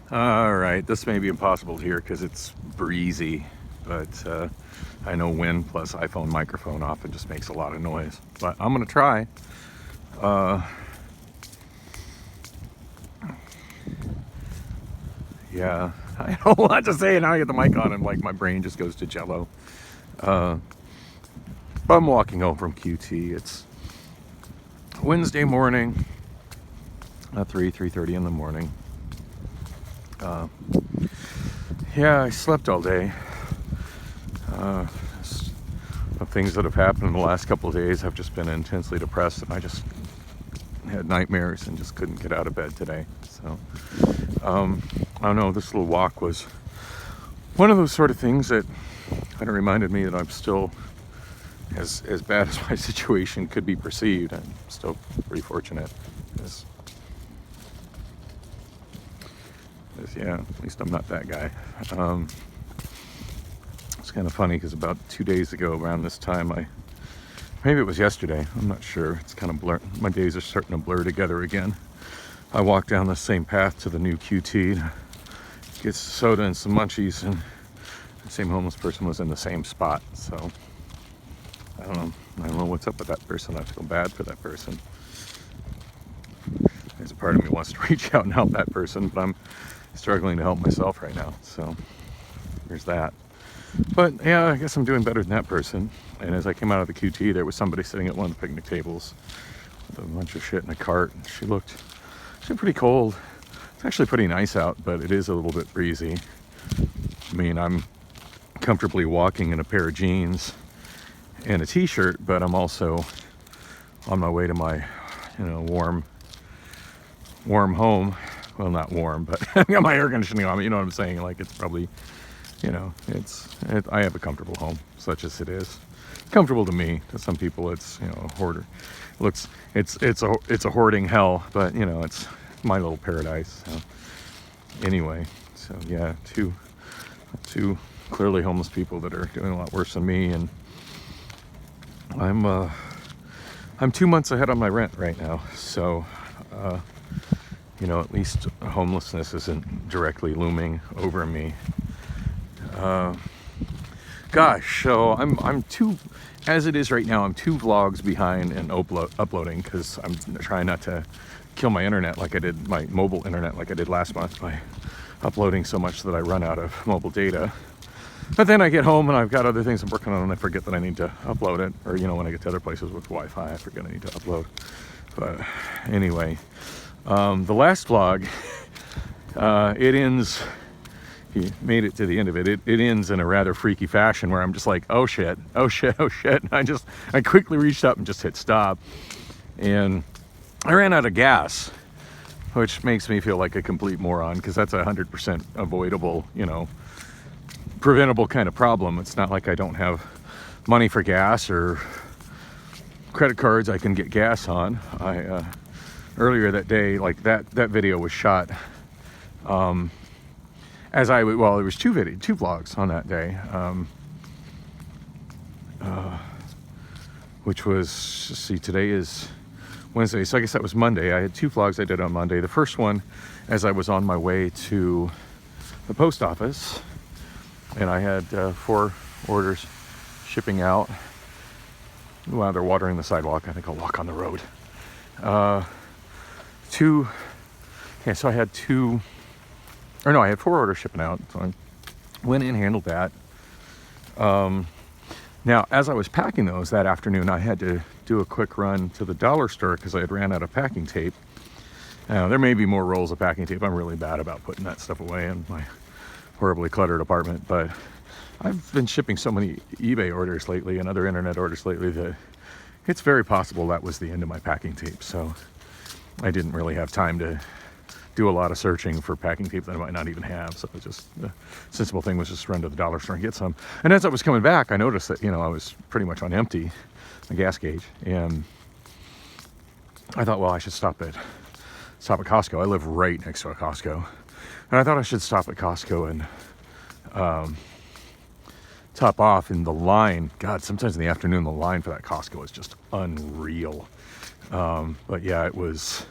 All right, this may be impossible here because it's breezy, but I know wind plus iPhone microphone off, it just makes a lot of noise. But I'm gonna try. Yeah, I have a lot to say, and now I get the mic on, and like my brain just goes to jello. But I'm walking home from QT. It's Wednesday morning, 3:30 in the morning. Yeah, I slept all day. The things that have happened in the last couple of days, I've just been intensely depressed, and I just had nightmares and just couldn't get out of bed today. So, I don't know, this little walk was one of those sort of things that kind of reminded me that I'm still, as bad as my situation could be perceived, I'm still pretty fortunate. Yeah, at least I'm not that guy. It's kind of funny because about 2 days ago around this time, maybe it was yesterday, I'm not sure, it's kind of blur, my days are starting to blur together again. I walked down the same path to the new QT to get soda and some munchies, and the same homeless person was in the same spot. So I don't know what's up with that person. I feel bad for that person. There's a part of me wants to reach out and help that person, but I'm struggling to help myself right now. So there's that. But yeah, I guess I'm doing better than that person. And as I came out of the QT, there was somebody sitting at one of the picnic tables with a bunch of shit in a cart. She looked pretty cold. It's actually pretty nice out, but it is a little bit breezy. I mean, I'm comfortably walking in a pair of jeans and a t-shirt, but I'm also on my way to my, warm home. Well, not warm, but I got my air conditioning on. You know what I'm saying? Like, it's probably, I have a comfortable home, such as it is. Comfortable to me. To some people, it's a hoarder. It's a hoarding hell, but it's my little paradise. So, anyway, so yeah, two clearly homeless people that are doing a lot worse than me, and I'm 2 months ahead on my rent right now. So, at least homelessness isn't directly looming over me. Gosh, so I'm two, as it is right now, I'm 2 vlogs behind in uploading because I'm trying not to kill my internet like I did, my mobile internet like I did last month by uploading so much that I run out of mobile data. But then I get home and I've got other things I'm working on and I forget that I need to upload it. Or, when I get to other places with Wi-Fi, I forget I need to upload. But anyway, the last vlog, it ends, he made it to the end of it. It ends in a rather freaky fashion where I'm just like, oh shit. And I quickly reached up and just hit stop. And I ran out of gas, which makes me feel like a complete moron because that's 100% avoidable, preventable kind of problem. It's not like I don't have money for gas or credit cards I can get gas on. Earlier that day, like that video was shot as there was two vlogs on that day, which was, see, today is Wednesday, so I guess that was Monday. I had 2 vlogs I did on Monday. The first one, as I was on my way to the post office, and I had 4 orders shipping out. Wow, they're watering the sidewalk. I think I'll walk on the road. So I had 4 orders shipping out. So I went in and handled that. Now, as I was packing those that afternoon, I had to do a quick run to the dollar store because I had ran out of packing tape. There may be more rolls of packing tape. I'm really bad about putting that stuff away in my horribly cluttered apartment, but I've been shipping so many eBay orders lately and other internet orders lately that it's very possible that was the end of my packing tape. So I didn't really have time to do a lot of searching for packing tape that I might not even have. So it was just, the sensible thing was just run to the dollar store and get some. And as I was coming back, I noticed that, I was pretty much on empty, the gas gauge. And I thought, well, I should stop at Costco. I live right next to a Costco. And I thought I should stop at Costco and top off. In the line, God, sometimes in the afternoon, the line for that Costco is just unreal. But yeah, it was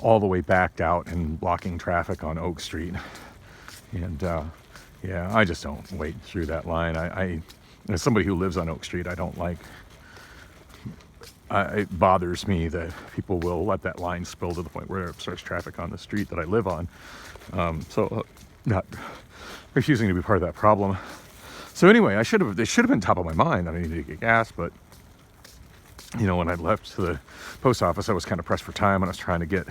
all the way backed out and blocking traffic on Oak Street. And yeah, I just don't wade through that line. I as somebody who lives on Oak Street, I don't like. It bothers me that people will let that line spill to the point where it obstructs traffic on the street that I live on. Not refusing to be part of that problem. So anyway, it should have been top of my mind that I needed to get gas, but you know, when I left the post office, I was kind of pressed for time, and I was trying to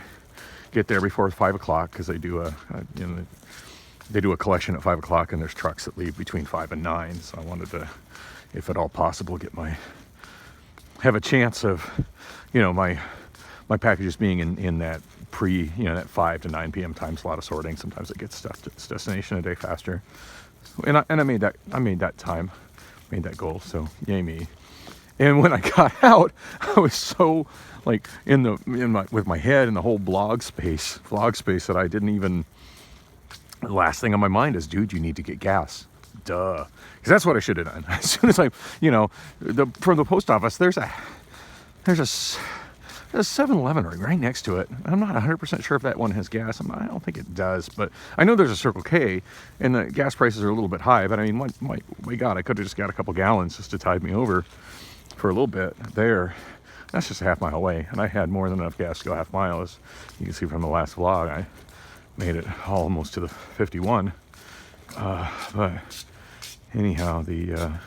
get there before 5 o'clock, because they do a collection at 5 o'clock, and there's trucks that leave between 5 and 9. So I wanted to, if at all possible, have a chance of, you know, my packages being in that that 5 to 9 p.m. time slot of sorting. Sometimes it gets stuff to its destination a day faster. And I made that time, made that goal. So yay me. And when I got out, I was so like with my head in the whole vlog space that I didn't even. The last thing on my mind is, dude, you need to get gas. Duh. Because that's what I should have done. As soon as from the post office, there's a 7-Eleven right next to it. I'm not 100% sure if that one has gas. I don't think it does, but I know there's a Circle K, and the gas prices are a little bit high. But I mean, my God, I could have just got a couple gallons just to tide me over for a little bit there. That's just a half mile away, and I had more than enough gas to go half mile. As you can see from the last vlog, I made it almost to the 51. But anyhow, that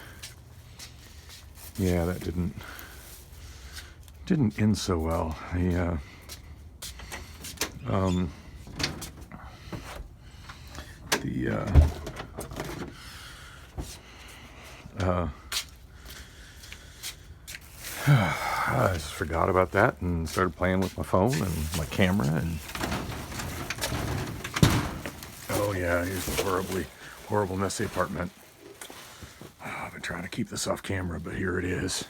didn't end so well. I just forgot about that and started playing with my phone and my camera, and oh yeah, here's the horrible messy apartment. I've been trying to keep this off camera, but here it is.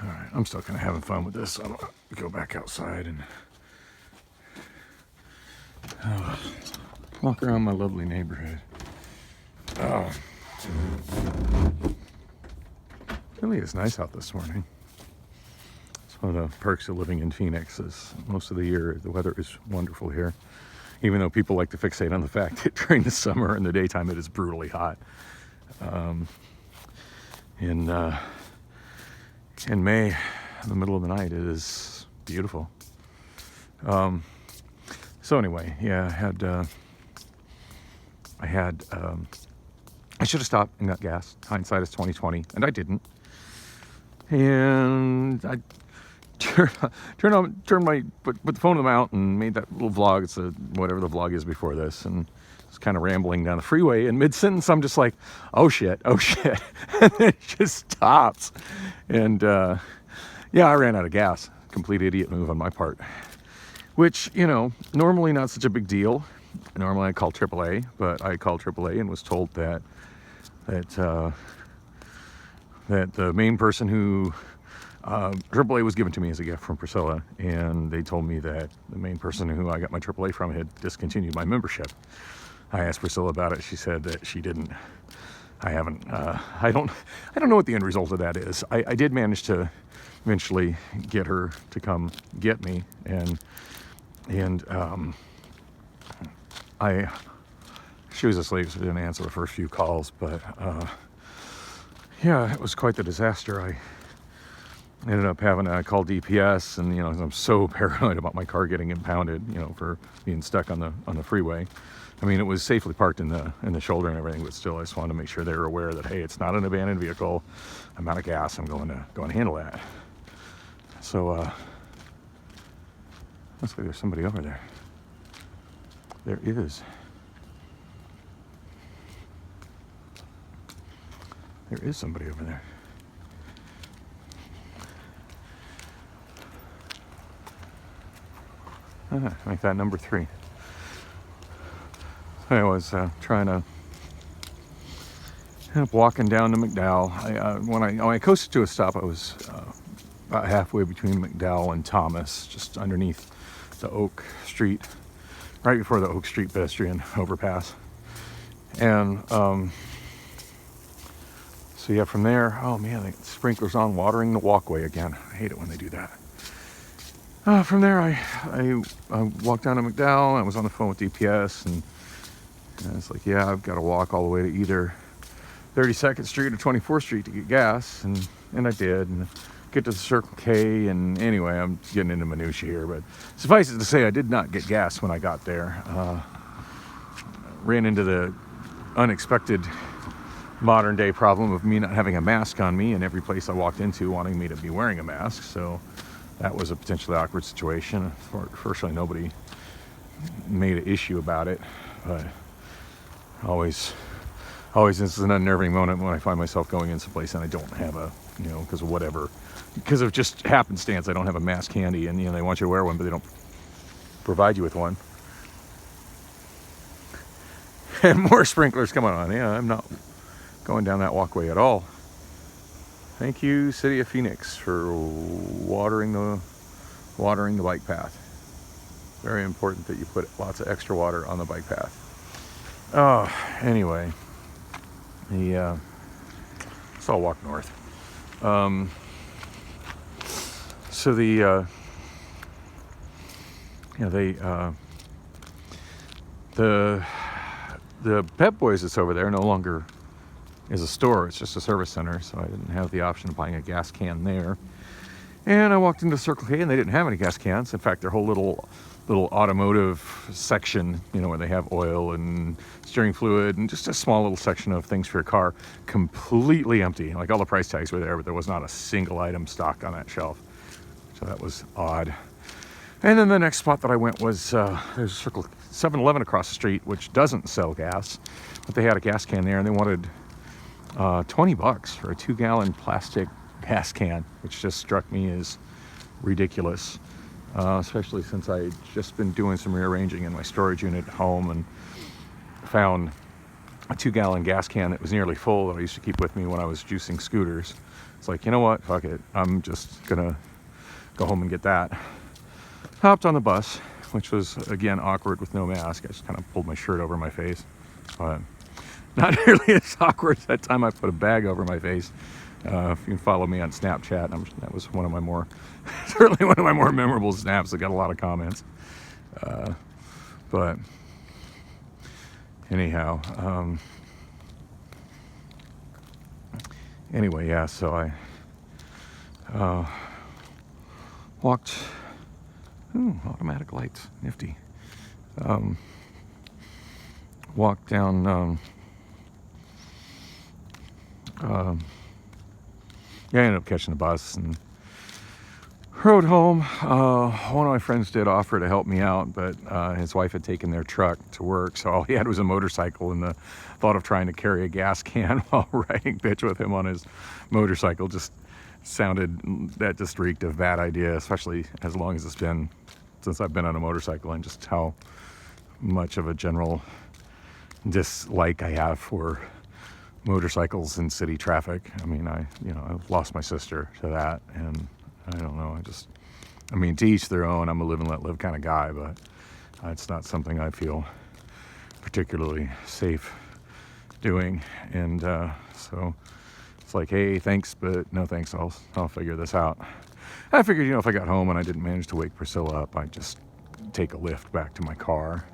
All right, I'm still kind of having fun with this. So I'm gonna go back outside and walk around my lovely neighborhood. Really is nice out this morning. It's one of the perks of living in Phoenix is most of the year the weather is wonderful here. Even though people like to fixate on the fact that during the summer in the daytime it is brutally hot. In May, in the middle of the night, it is beautiful. So anyway, yeah, I should have stopped and got gas. Hindsight is 20/20, and I didn't. And I put the phone in the mount and made that little vlog. It's whatever the vlog is before this, and it's kind of rambling down the freeway. And mid-sentence, I'm just like, oh shit, and then it just stops. And yeah, I ran out of gas. Complete idiot move on my part. Which, you know, normally not such a big deal. Normally I call AAA, but I called AAA and was told that the main person who AAA was given to me as a gift from Priscilla, and they told me that the main person who I got my AAA from had discontinued my membership. I asked Priscilla about it. She said that she didn't. I haven't. I don't know what the end result of that is. I did manage to eventually get her to come get me, and she was asleep, so I didn't answer the first few calls. But yeah, it was quite the disaster. I ended up having to call DPS, and you know, I'm so paranoid about my car getting impounded, you know, for being stuck on the freeway. I mean, it was safely parked in the shoulder and everything, but still, I just wanted to make sure they were aware that, hey, it's not an abandoned vehicle. I'm out of gas. I'm going to handle that. So looks like there's somebody over there. There is. There is somebody over there. Make that number 3. I was trying to end up walking down to McDowell. When I coasted to a stop, I was about halfway between McDowell and Thomas, just underneath the Oak Street, right before the Oak Street pedestrian overpass. And so yeah, from there, oh man, the sprinklers on, watering the walkway again. I hate it when they do that. From there, I walked down to McDowell, and I was on the phone with DPS, and I was like, yeah, I've got to walk all the way to either 32nd Street or 24th Street to get gas, and I did, and get to the Circle K, and anyway, I'm getting into minutiae here, but suffice it to say, I did not get gas when I got there. Ran into the unexpected modern day problem of me not having a mask on me, and every place I walked into wanting me to be wearing a mask, so that was a potentially awkward situation. Fortunately, nobody made an issue about it, but always this is an unnerving moment when I find myself going in someplace and I don't have a, because of just happenstance, I don't have a mask handy, and they want you to wear one, but they don't provide you with one. And more sprinklers coming on. Yeah, I'm not going down that walkway at all. Thank you, City of Phoenix, for watering the bike path. Very important that you put lots of extra water on the bike path. Oh, anyway, so I'll walk north. So the Pep Boys that's over there no longer is a store, it's just a service center, so I didn't have the option of buying a gas can there. And I walked into Circle K and they didn't have any gas cans. In fact, their whole little automotive section, where they have oil and steering fluid and just a small little section of things for your car, completely empty. Like, all the price tags were there, but there was not a single item stocked on that shelf. So that was odd. And then the next spot that I went was there's a 7-Eleven across the street, which doesn't sell gas, but they had a gas can there, and they wanted $20 for a 2-gallon plastic gas can, which just struck me as ridiculous, especially since I had just been doing some rearranging in my storage unit at home and found a 2-gallon gas can that was nearly full that I used to keep with me when I was juicing scooters. It's like, you know what, fuck it, I'm just gonna go home and get that. Hopped on the bus, which was again awkward with no mask. I just kind of pulled my shirt over my face, but not nearly as awkward that time I put a bag over my face. If you can follow me on Snapchat, that was one of my more, certainly one of my more memorable snaps that got a lot of comments. But anyhow, anyway, yeah, so I walked, automatic lights, nifty. Walked down, I ended up catching the bus and rode home. One of my friends did offer to help me out, but his wife had taken their truck to work, so all he had was a motorcycle, and the thought of trying to carry a gas can while riding bitch with him on his motorcycle just reeked of bad idea, especially as long as it's been since I've been on a motorcycle, and just how much of a general dislike I have for motorcycles in city traffic. I mean, I've lost my sister to that, and I don't know, to each their own. I'm a live and let live kind of guy, but it's not something I feel particularly safe doing. And so it's like, hey, thanks, but no thanks, I'll figure this out. I figured, if I got home and I didn't manage to wake Priscilla up, I'd just take a lift back to my car.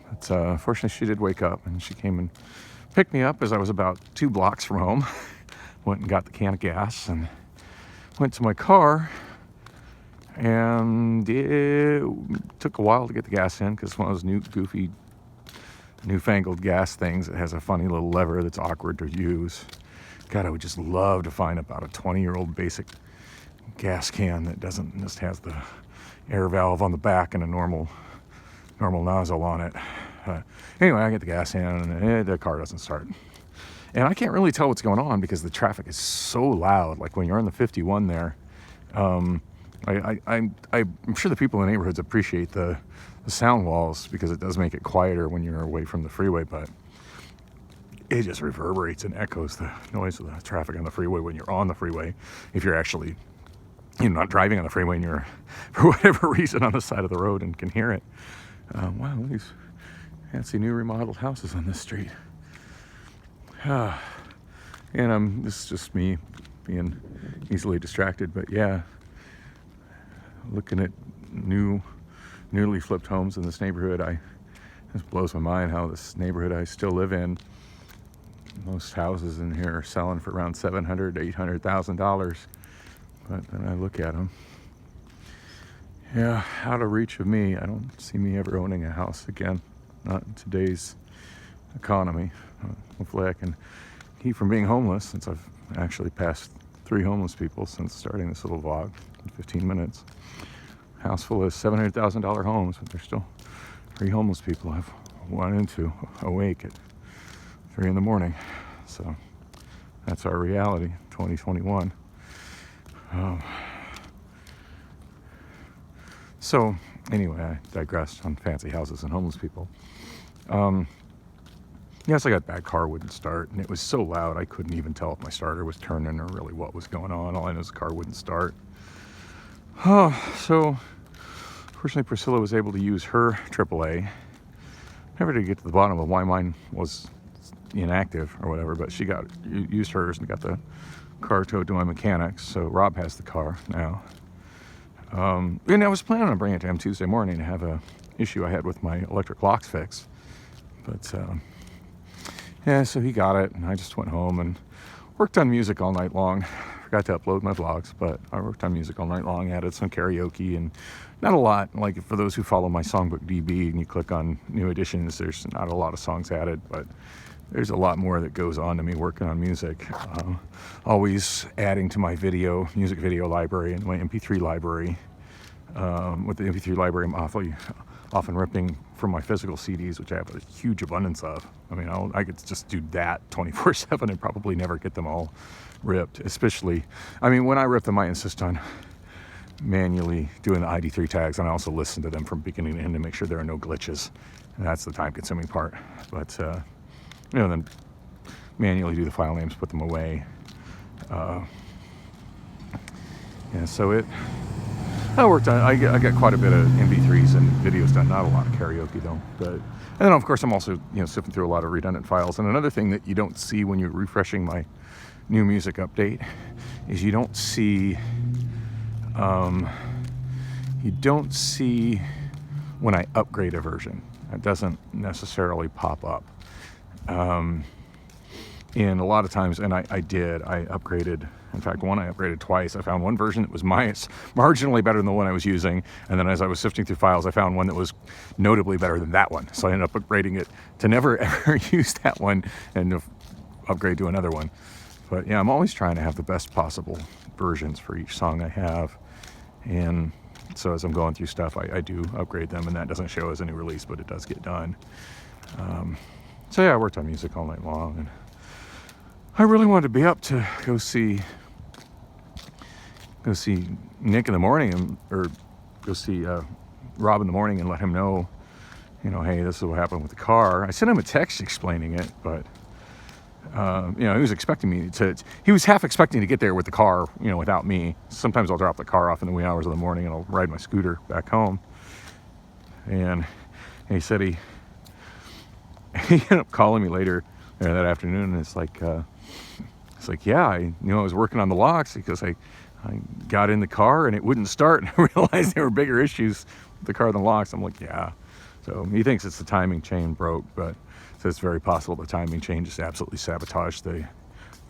But fortunately, she did wake up, and she came and picked me up as I was about 2 blocks from home. Went and got the can of gas and went to my car, and it took a while to get the gas in because one of those new goofy newfangled gas things that has a funny little lever that's awkward to use. God, I would just love to find about a 20-year-old basic gas can that doesn't just has the air valve on the back and a normal nozzle on it. Anyway, I get the gas in, and the car doesn't start. And I can't really tell what's going on because the traffic is so loud. Like when you're on the 51 there, I'm sure the people in the neighborhoods appreciate the sound walls because it does make it quieter when you're away from the freeway, but it just reverberates and echoes the noise of the traffic on the freeway when you're on the freeway. If you're actually not driving on the freeway and you're, for whatever reason, on the side of the road and can hear it. Wow, these fancy new remodeled houses on this street. And this is just me being easily distracted, but yeah, looking at newly flipped homes in this neighborhood. It just blows my mind how this neighborhood I still live in, most houses in here are selling for around $700,000 to $800,000. But then I look at them, yeah, out of reach of me. I don't see me ever owning a house again, not in today's economy. Hopefully I can keep from being homeless, since I've actually passed 3 homeless people since starting this little vlog in 15 minutes. House full of $700,000 homes, but there's still 3 homeless people I've run into awake at 3 in the morning. So that's our reality, 2021. So anyway, I digressed on fancy houses and homeless people. Yes, I got bad car wouldn't start, and it was so loud I couldn't even tell if my starter was turning or really what was going on. All I know is the car wouldn't start. So fortunately Priscilla was able to use her AAA. Never did get to the bottom of why mine was inactive or whatever, but she used hers and got the car towed to my mechanics. So Rob has the car now. And I was planning on bringing it to him Tuesday morning to have a issue I had with my electric locks fixed. But yeah, so he got it, and I just went home and worked on music all night long. Forgot to upload my vlogs, but I worked on music all night long, added some karaoke, and not a lot. Like, for those who follow my Songbook DB and you click on new editions, there's not a lot of songs added, but there's a lot more that goes on to me working on music. Always adding to my music video library and my MP3 library. With the MP3 library, I'm often ripping from my physical CDs, which I have a huge abundance of. I mean, I could just do that 24/7 and probably never get them all ripped. Especially, I mean, when I rip them, I insist on manually doing the ID3 tags, and I also listen to them from beginning to end to make sure there are no glitches. And that's the time-consuming part. But then manually do the file names, put them away. Yeah, so I worked on. I got quite a bit of MP3s and videos done. Not a lot of karaoke though. And then of course I'm also sifting through a lot of redundant files. And another thing that you don't see when you're refreshing my new music update is you don't see when I upgrade a version. It doesn't necessarily pop up. And a lot of times, and I upgraded. In fact, I upgraded twice. I found one version that was marginally better than the one I was using, and then as I was sifting through files, I found one that was notably better than that one. So I ended up upgrading it to never ever use that one and to upgrade to another one. But yeah, I'm always trying to have the best possible versions for each song I have. And so as I'm going through stuff, I do upgrade them, and that doesn't show as a new release, but it does get done. So yeah, I worked on music all night long, and I really wanted to be up to go see Nick in the morning, or go see Rob in the morning and let him know, hey, this is what happened with the car. I sent him a text explaining it, but he was expecting me he was half expecting to get there with the car, without me. Sometimes I'll drop the car off in the wee hours of the morning and I'll ride my scooter back home. And he said he ended up calling me later that afternoon, and it's like, yeah, I knew I was working on the locks because I got in the car and it wouldn't start, and I realized there were bigger issues with the car than locks. I'm like, yeah. So he thinks it's the timing chain broke, but so it's very possible the timing chain just absolutely sabotaged the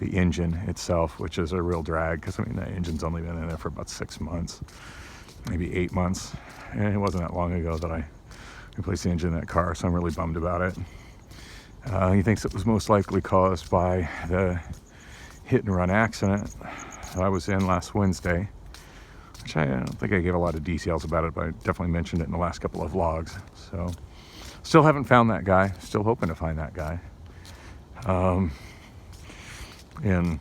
engine itself, which is a real drag, because I mean, that engine's only been in there for about 6 months, maybe 8 months, and it wasn't that long ago that I replaced the engine in that car, so I'm really bummed about it. He thinks it was most likely caused by the hit and run accident I was in last Wednesday, which I don't think I gave a lot of details about it, but I definitely mentioned it in the last couple of vlogs. So still haven't found that guy, still hoping to find that guy. And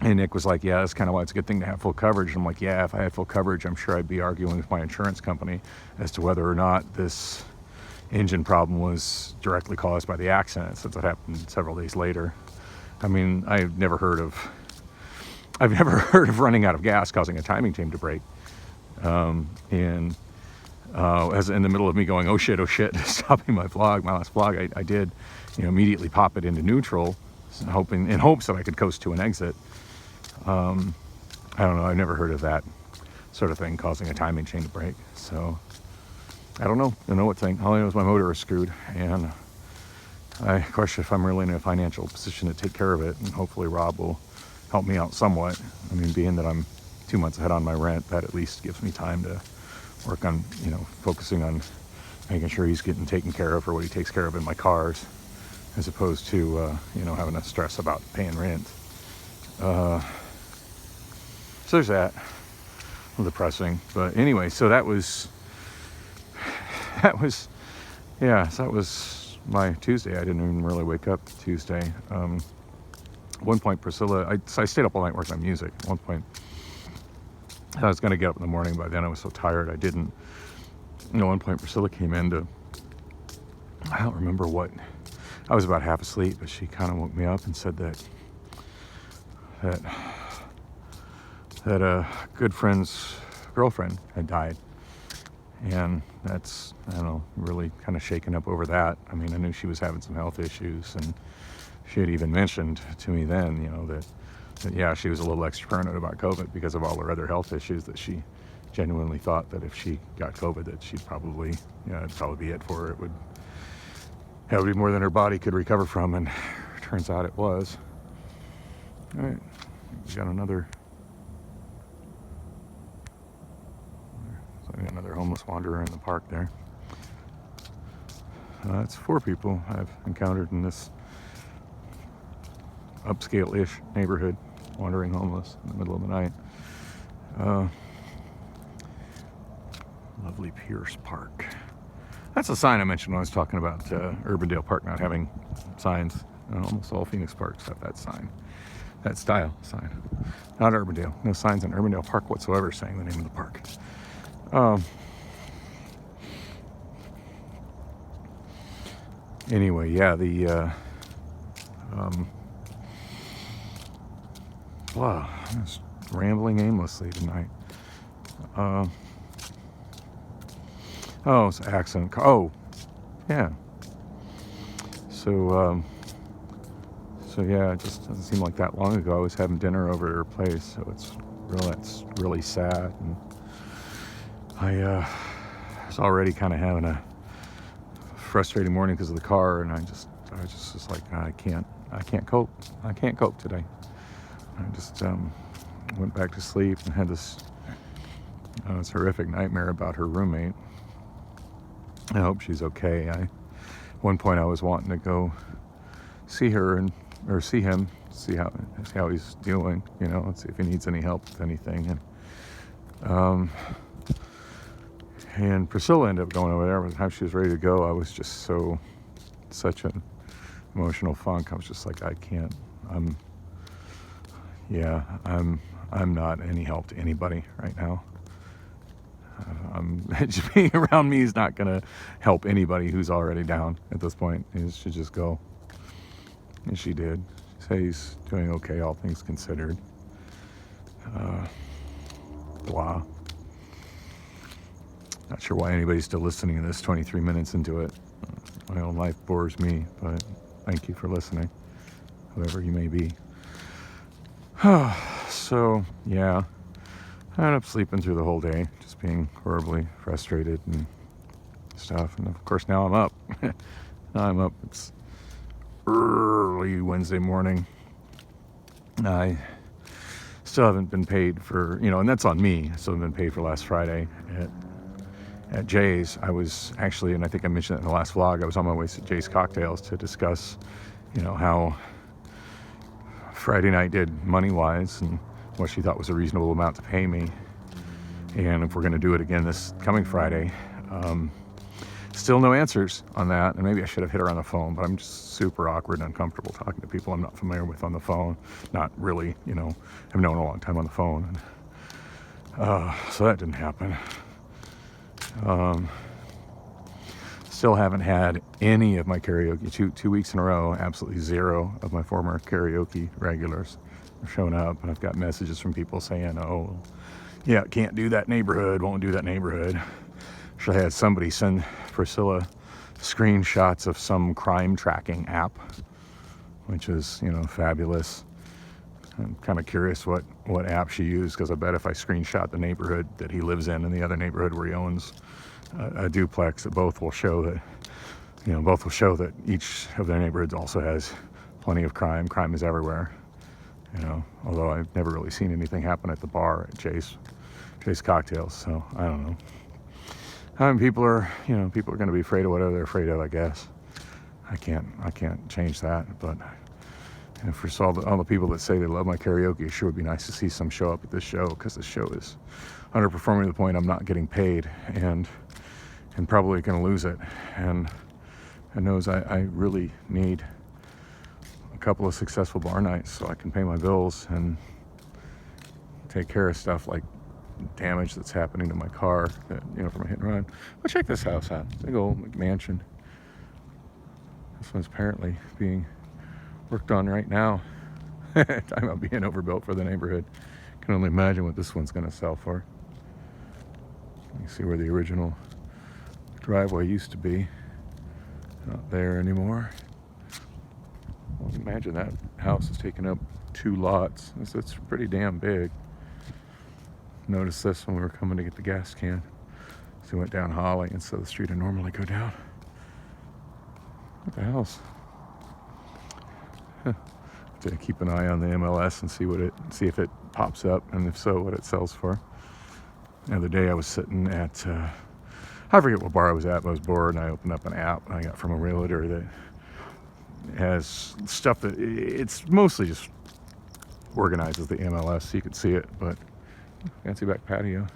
Nick was like, yeah, that's kind of why it's a good thing to have full coverage. And I'm like, yeah, if I had full coverage, I'm sure I'd be arguing with my insurance company as to whether or not this engine problem was directly caused by the accident, since it happened several days later. I mean, I've never heard of running out of gas causing a timing chain to break. As in the middle of me going, oh shit, stopping my last vlog, I did, immediately pop it into neutral, in hopes that I could coast to an exit. I don't know, I've never heard of that sort of thing, causing a timing chain to break. So I don't know what thing. All I know is my motor is screwed, and I question if I'm really in a financial position to take care of it, and hopefully Rob will help me out somewhat. I mean, being that I'm 2 months ahead on my rent, that at least gives me time to work on, focusing on making sure he's getting taken care of for what he takes care of in my cars, as opposed to, having to stress about paying rent. So there's that. A little depressing. But anyway, so that was my Tuesday. I didn't even really wake up Tuesday. At one point, Priscilla, I stayed up all night working on music. At one point, I was going to get up in the morning. By then, I was so tired, I didn't. At one point, Priscilla came in I don't remember what. I was about half asleep, but she kind of woke me up and said that a good friend's girlfriend had died. And that's, I don't know, really kind of shaken up over that. I mean, I knew she was having some health issues, and she had even mentioned to me then, that yeah, she was a little extra paranoid about COVID because of all her other health issues, that she genuinely thought that if she got COVID, that she'd probably, it'd probably be it for her. It would be more than her body could recover from, and turns out it was. All right, we got another homeless wanderer in the park there. That's 4 people I've encountered in this upscale-ish neighborhood, wandering homeless in the middle of the night. Lovely Pierce Park. That's a sign I mentioned when I was talking about Urbandale Park not having signs. Almost all Phoenix parks have that sign, that style sign. Not Urbandale. No signs in Urbandale Park whatsoever saying the name of the park. Anyway, yeah, wow, I'm just rambling aimlessly tonight. It's an accident. Oh, yeah. So yeah, it just doesn't seem like that long ago I was having dinner over at her place. So it's really sad, and I was already kind of having a frustrating morning because of the car, and I was just like, I can't cope today. I just went back to sleep and had this horrific nightmare about her roommate. I hope she's okay. At one point I was wanting to go see her or see him, see how he's doing, see if he needs any help with anything. And Priscilla ended up going over there. By the time she was ready to go, I was just such an emotional funk. I was just like, I'm not any help to anybody right now. Just being around me is not going to help anybody who's already down at this point. He should just go. And she did. She said he's doing okay, all things considered. Blah. Not sure why anybody's still listening to this 23 minutes into it. My own life bores me, but thank you for listening, whoever you may be. So, yeah. I ended up sleeping through the whole day, just being horribly frustrated and stuff. And of course, now I'm up. It's early Wednesday morning. I still haven't been paid for, and that's on me. I still haven't been paid for last Friday at Jay's. I was actually, and I think I mentioned it in the last vlog, I was on my way to Jay's Cocktails to discuss, how Friday night did money-wise and what she thought was a reasonable amount to pay me, and if we're going to do it again this coming Friday. Still no answers on that, and maybe I should have hit her on the phone, but I'm just super awkward and uncomfortable talking to people I'm not familiar with on the phone. Not really, I've known a long time on the phone. So that didn't happen. Still haven't had any of my karaoke, two weeks in a row, absolutely zero of my former karaoke regulars have shown up, and I've got messages from people saying, oh, yeah, can't do that neighborhood, won't do that neighborhood. Actually, I had somebody send Priscilla screenshots of some crime tracking app, which is, fabulous. I'm kind of curious what app she used, because I bet if I screenshot the neighborhood that he lives in and the other neighborhood where he owns a duplex, that both will show that, both will show that each of their neighborhoods also has plenty of crime. Crime is everywhere, although I've never really seen anything happen at the bar at Chase Cocktails, so I don't know. People are going to be afraid of whatever they're afraid of, I guess. I can't change that, but for all the people that say they love my karaoke, it sure would be nice to see some show up at this show, because this show is underperforming to the point I'm not getting paid, and probably going to lose it. And I knows I really need a couple of successful bar nights so I can pay my bills and take care of stuff like damage that's happening to my car, from a hit and run. Well, check this house out. Big old McMansion. This one's apparently being worked on right now. Talking about being overbuilt for the neighborhood. Can only imagine what this one's going to sell for. You see where the original driveway used to be. Not there anymore. Well, imagine that house is taking up 2 lots. It's pretty damn big. Noticed this when we were coming to get the gas can. So we went down Holly instead of the street I normally go down. What the hell's? To keep an eye on the MLS and see if it pops up, and if so, what it sells for. The other day I was sitting at, I forget what bar I was at, but I was bored, and I opened up an app I got from a realtor that has stuff that it's mostly just organizes the MLS so you could see it, but fancy back patio.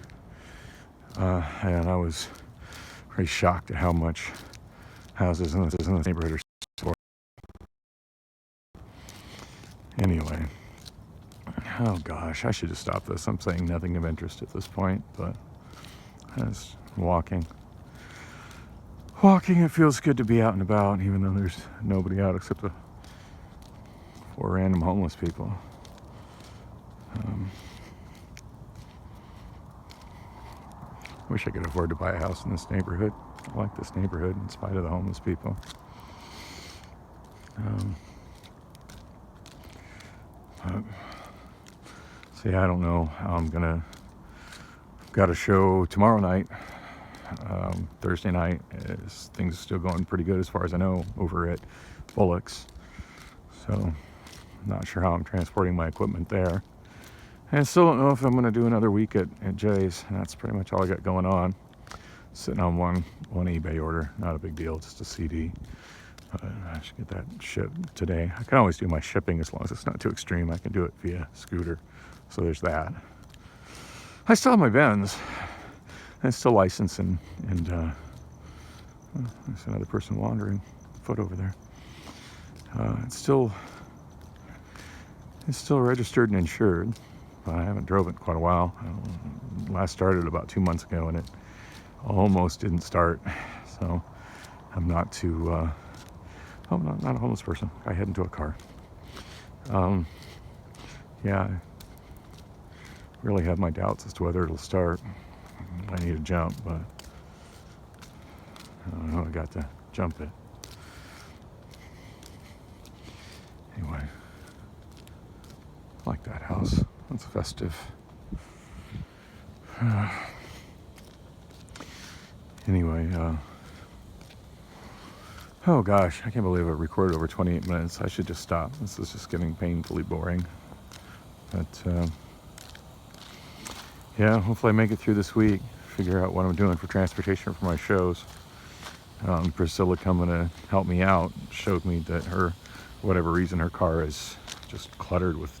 And I was pretty shocked at how much houses in this neighborhood are sold. Anyway, oh gosh, I should just stop this. I'm saying nothing of interest at this point, but I was walking. It feels good to be out and about, even though there's nobody out except the 4 random homeless people. Wish I could afford to buy a house in this neighborhood. I like this neighborhood in spite of the homeless people. See, I don't know how I'm gonna. Got a show tomorrow night. Thursday night. Things are still going pretty good as far as I know over at Bullock's. So, I'm not sure how I'm transporting my equipment there. And I still don't know if I'm going to do another week at Jay's. And that's pretty much all I got going on. Sitting on one eBay order. Not a big deal, just a CD. I should get that shipped today. I can always do my shipping as long as it's not too extreme. I can do it via scooter. So there's that. I still have my Benz. It's still licensed, and there's another person wandering foot over there. It's still registered and insured, but I haven't drove it in quite a while. Last started about 2 months ago, and it almost didn't start. So I'm not too. Not a homeless person. I head into a car. Yeah, I really have my doubts as to whether it'll start. I need a jump, but I don't know. I got to jump it. Anyway, I like that house. It's festive. Anyway, oh gosh, I can't believe I recorded over 28 minutes. I should just stop. This is just getting painfully boring. But yeah, hopefully I make it through this week. Figure out what I'm doing for transportation for my shows. Priscilla coming to help me out showed me that for whatever reason, her car is just cluttered with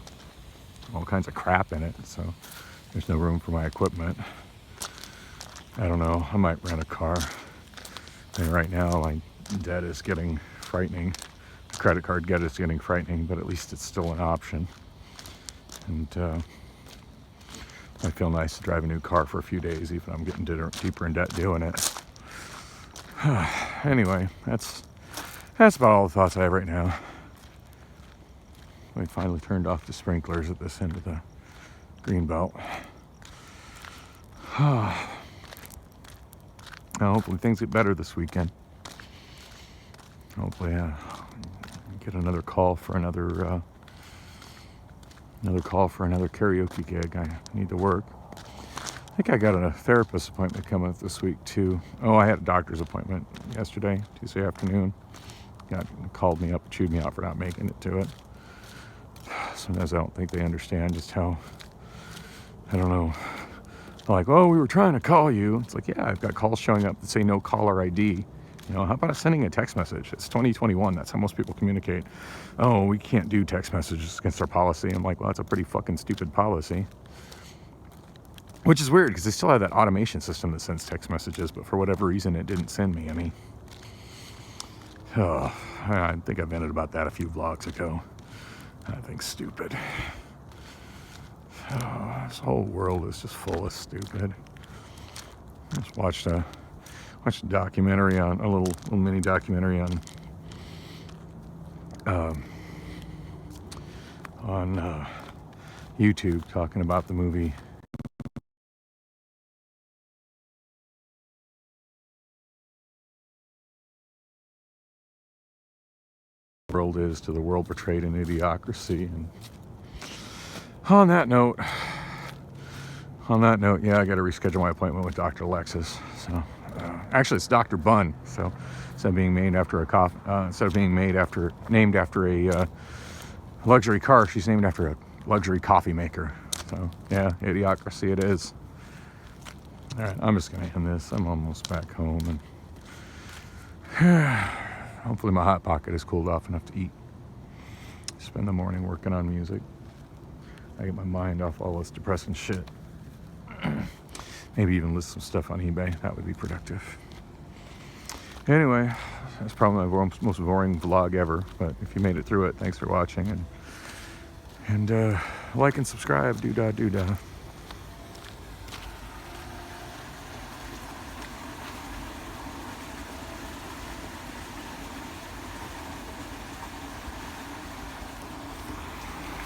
all kinds of crap in it. So there's no room for my equipment. I don't know. I might rent a car. And right now, my debt is getting frightening. The credit card debt is getting frightening, but at least it's still an option. And I feel nice to drive a new car for a few days, even though I'm getting deeper in debt doing it. Anyway, that's about all the thoughts I have right now. We finally turned off the sprinklers at this end of the green belt. Now, hopefully things get better this weekend. Hopefully get another call for another Another call for another karaoke gig. I need to work. I think I got a therapist appointment coming up this week too. Oh, I had a doctor's appointment yesterday, Tuesday afternoon. Called me up, chewed me out for not making it to it. Sometimes I don't think they understand just how, I don't know. They're like, oh, we were trying to call you. It's like, yeah, I've got calls showing up that say no caller ID. You know, how about sending a text message? It's 2021. That's how most people communicate. Oh, we can't do text messages against our policy. I'm like, well, that's a pretty fucking stupid policy. Which is weird because they still have that automation system that sends text messages, but for whatever reason, it didn't send me any. Oh, I think I vented about that a few vlogs ago. I think stupid. Oh, this whole world is just full of stupid. I just watched a documentary on a little mini documentary on YouTube talking about the movie world is to the world portrayed in Idiocracy. And on that note, yeah, I got to reschedule my appointment with Dr. Alexis. So actually, it's Dr. Bun. So instead of being named after a luxury car, she's named after a luxury coffee maker. So yeah, Idiocracy it is. All right, I'm just gonna end this. I'm almost back home, and hopefully my hot pocket has cooled off enough to eat. Spend the morning working on music. I get my mind off all this depressing shit. Maybe even list some stuff on eBay. That would be productive. Anyway, that's probably my most boring vlog ever. But if you made it through it, thanks for watching. And like and subscribe. Doo-dah, doo-dah.